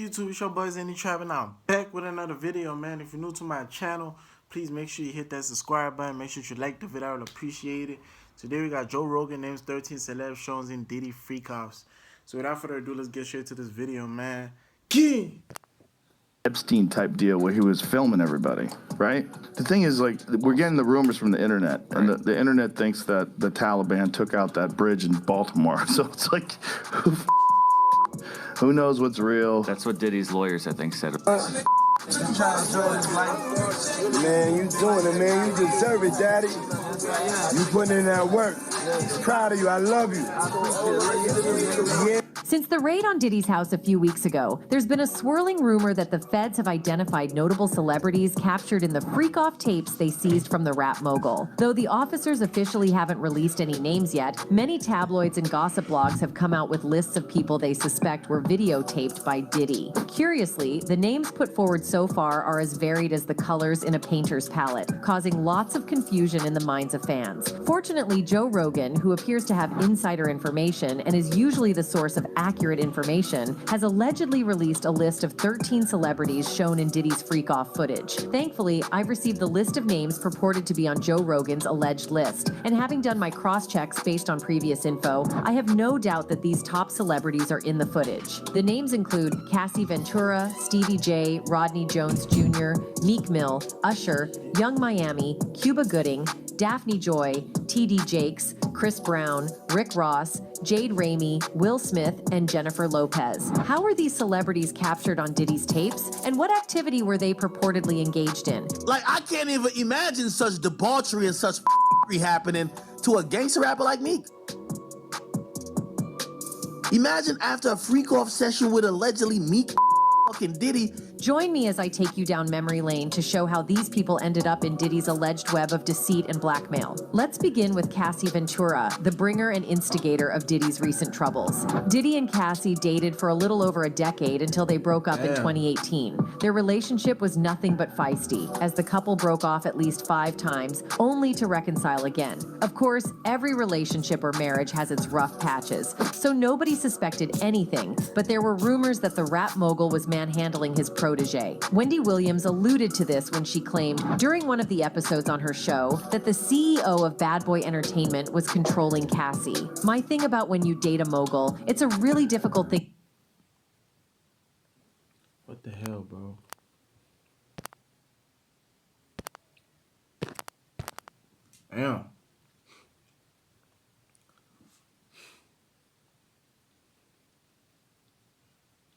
YouTube? It's your boy Xenny Trapping. I'm back with another video, man. If you're new to my channel, please make sure you hit that subscribe button. Make sure you like the video. I would appreciate it. Today we got Joe Rogan names 13 celebs shows in Diddy freak-offs. So without further ado, let's get straight to this video, man. King! Epstein type deal where he was filming everybody, right? The thing is, like, we're getting the rumors from the internet, and the internet thinks that the Taliban took out that bridge in Baltimore. So it's like, who knows what's real? That's what Diddy's lawyers, I think, said. You trying to enjoy this life? Man, you doing it, man. You deserve it, Daddy. You putting in that work. Proud of you. I love you. Yeah. Since the raid on Diddy's house a few weeks ago, there's been a swirling rumor that the feds have identified notable celebrities captured in the freak-off tapes they seized from the rap mogul. Though the officers officially haven't released any names yet, many tabloids and gossip blogs have come out with lists of people they suspect were videotaped by Diddy. Curiously, the names put forward so far are as varied as the colors in a painter's palette, causing lots of confusion in the minds of fans. Fortunately, Joe Rogan, who appears to have insider information and is usually the source of accurate information, has allegedly released a list of 13 celebrities shown in Diddy's freak-off footage. Thankfully, I've received the list of names purported to be on Joe Rogan's alleged list, and having done my cross-checks based on previous info, I have no doubt that these top celebrities are in the footage. The names include Cassie Ventura, Stevie J, Rodney Jones Jr., Meek Mill, Usher, Young Miami, Cuba Gooding, Daphne Joy, T.D. Jakes, Chris Brown, Rick Ross, Jade Raimi, Will Smith, and Jennifer Lopez. How were these celebrities captured on Diddy's tapes, and what activity were they purportedly engaged in? Like, I can't even imagine such debauchery and such happening to a gangster rapper like Meek. Imagine after a freak-off session with allegedly Meek fucking Diddy. Join me as I take you down memory lane to show how these people ended up in Diddy's alleged web of deceit and blackmail. Let's begin with Cassie Ventura, the bringer and instigator of Diddy's recent troubles. Diddy and Cassie dated for a little over a decade until they broke up in 2018. Their relationship was nothing but feisty, as the couple broke off at least 5 times, only to reconcile again. Of course, every relationship or marriage has its rough patches, so nobody suspected anything, but there were rumors that the rap mogul was manhandling his protege. Wendy Williams alluded to this when she claimed during one of the episodes on her show that the CEO of Bad Boy Entertainment was controlling Cassie. My thing about when you date a mogul, it's a really difficult thing. What the hell, bro? Damn.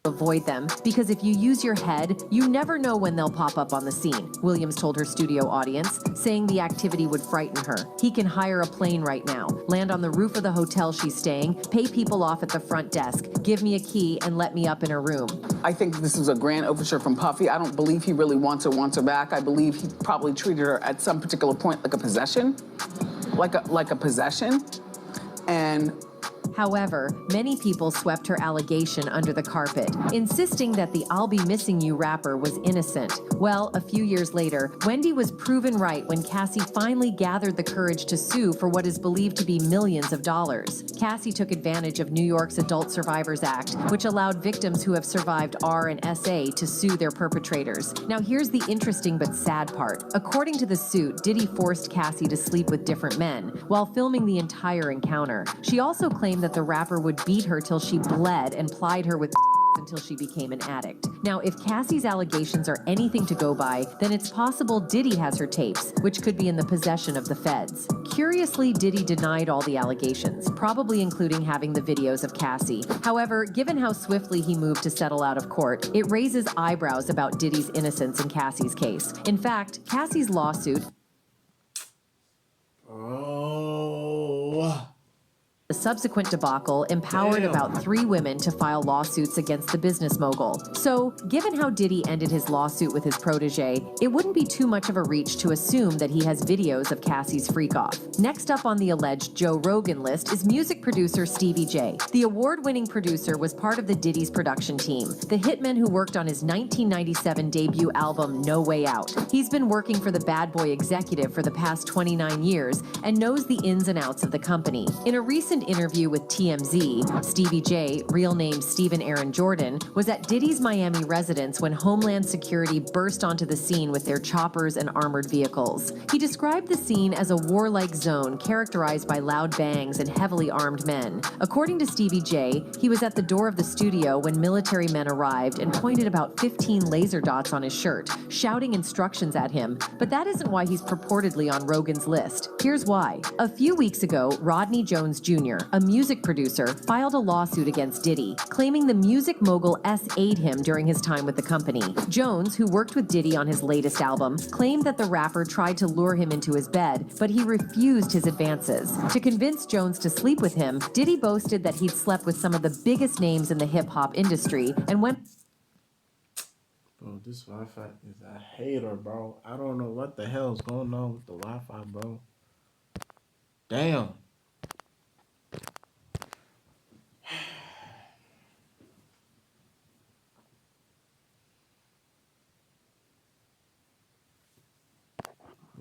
Avoid them, because if you use your head, you never know when they'll pop up on the scene, Williams told her studio audience, saying the activity would frighten her. He can hire a plane right now, land on the roof of the hotel she's staying, pay people off at the front desk, give me a key, and let me up in her room. I think this is a grand overture from Puffy. I don't believe he really wants her back. I believe he probably treated her at some particular point like a possession, like a possession, and however, many people swept her allegation under the carpet, insisting that the I'll Be Missing You rapper was innocent. Well, a few years later, Wendy was proven right when Cassie finally gathered the courage to sue for what is believed to be millions of dollars. Cassie took advantage of New York's Adult Survivors Act, which allowed victims who have survived R and SA to sue their perpetrators. Now here's the interesting but sad part. According to the suit, Diddy forced Cassie to sleep with different men while filming the entire encounter. She also claimed that the rapper would beat her till she bled and plied her with until she became an addict. Now, if Cassie's allegations are anything to go by, then it's possible Diddy has her tapes, which could be in the possession of the feds. Curiously, Diddy denied all the allegations, probably including having the videos of Cassie. However, given how swiftly he moved to settle out of court, it raises eyebrows about Diddy's innocence in Cassie's case. In fact, Cassie's lawsuit the subsequent debacle empowered about 3 women to file lawsuits against the business mogul. So, given how Diddy ended his lawsuit with his protege, it wouldn't be too much of a reach to assume that he has videos of Cassie's freak-off. Next up on the alleged Joe Rogan list is music producer Stevie J. The award-winning producer was part of the Diddy's production team, the hitman who worked on his 1997 debut album No Way Out. He's been working for the Bad Boy executive for the past 29 years and knows the ins and outs of the company. In a recent recent interview with TMZ, Stevie J, real name Stephen Aaron Jordan, was at Diddy's Miami residence when Homeland Security burst onto the scene with their choppers and armored vehicles. He described the scene as a warlike zone characterized by loud bangs and heavily armed men. According to Stevie J, he was at the door of the studio when military men arrived and pointed about 15 laser dots on his shirt, shouting instructions at him, but that isn't why he's purportedly on Rogan's list. Here's why. A few weeks ago, Rodney Jones Jr., a music producer, filed a lawsuit against Diddy, claiming the music mogul SA'd him during his time with the company. Jones, who worked with Diddy on his latest album, claimed that the rapper tried to lure him into his bed, but he refused his advances. To convince Jones to sleep with him, Diddy boasted that he'd slept with some of the biggest names in the hip-hop industry and went... Bro, this Wi-Fi is a hater, bro. I don't know what the hell is going on with the Wi-Fi, bro. Damn.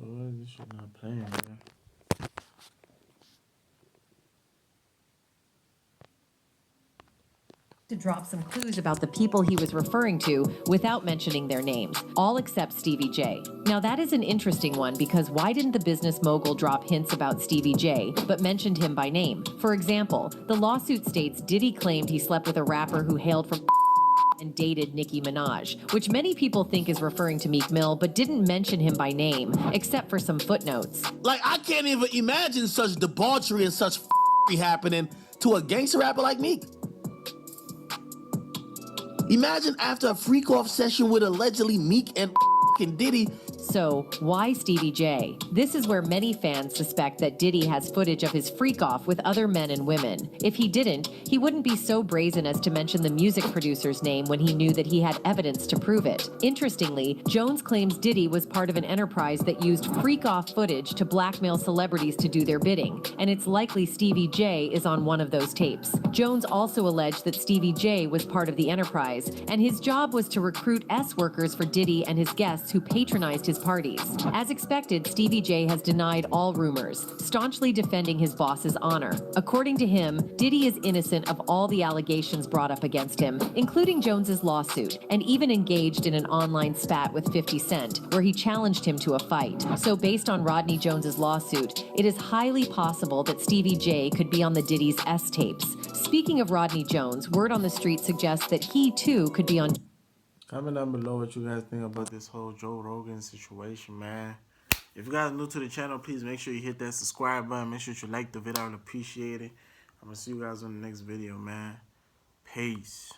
Boy, this shit not playing, man. to drop some clues about the people he was referring to without mentioning their names, all except Stevie J. Now that is an interesting one because why didn't the business mogul drop hints about Stevie J, but mentioned him by name? For example, the lawsuit states Diddy claimed he slept with a rapper who hailed from and dated Nicki Minaj, which many people think is referring to Meek Mill, but didn't mention him by name, except for some footnotes. Like, I can't even imagine such debauchery and such happening to a gangster rapper like Meek. Imagine after a freak-off session with allegedly Meek and Diddy. So, why Stevie J? This is where many fans suspect that Diddy has footage of his freak-off with other men and women. If he didn't, he wouldn't be so brazen as to mention the music producer's name when he knew that he had evidence to prove it. Interestingly, Jones claims Diddy was part of an enterprise that used freak-off footage to blackmail celebrities to do their bidding, and it's likely Stevie J is on one of those tapes. Jones also alleged that Stevie J was part of the enterprise, and his job was to recruit S-workers for Diddy and his guests who patronized his parties. As expected, Stevie J has denied all rumors, staunchly defending his boss's honor. According to him, Diddy is innocent of all the allegations brought up against him, including Jones's lawsuit, and even engaged in an online spat with 50 Cent, where he challenged him to a fight. So based on Rodney Jones's lawsuit, it is highly possible that Stevie J could be on the Diddy's S tapes. Speaking of Rodney Jones, word on the street suggests that he too could be on. Comment down below what you guys think about this whole Joe Rogan situation, man. If you guys are new to the channel, please make sure you hit that subscribe button. Make sure you like the video. I would appreciate it. I'm going to see you guys on the next video, man. Peace.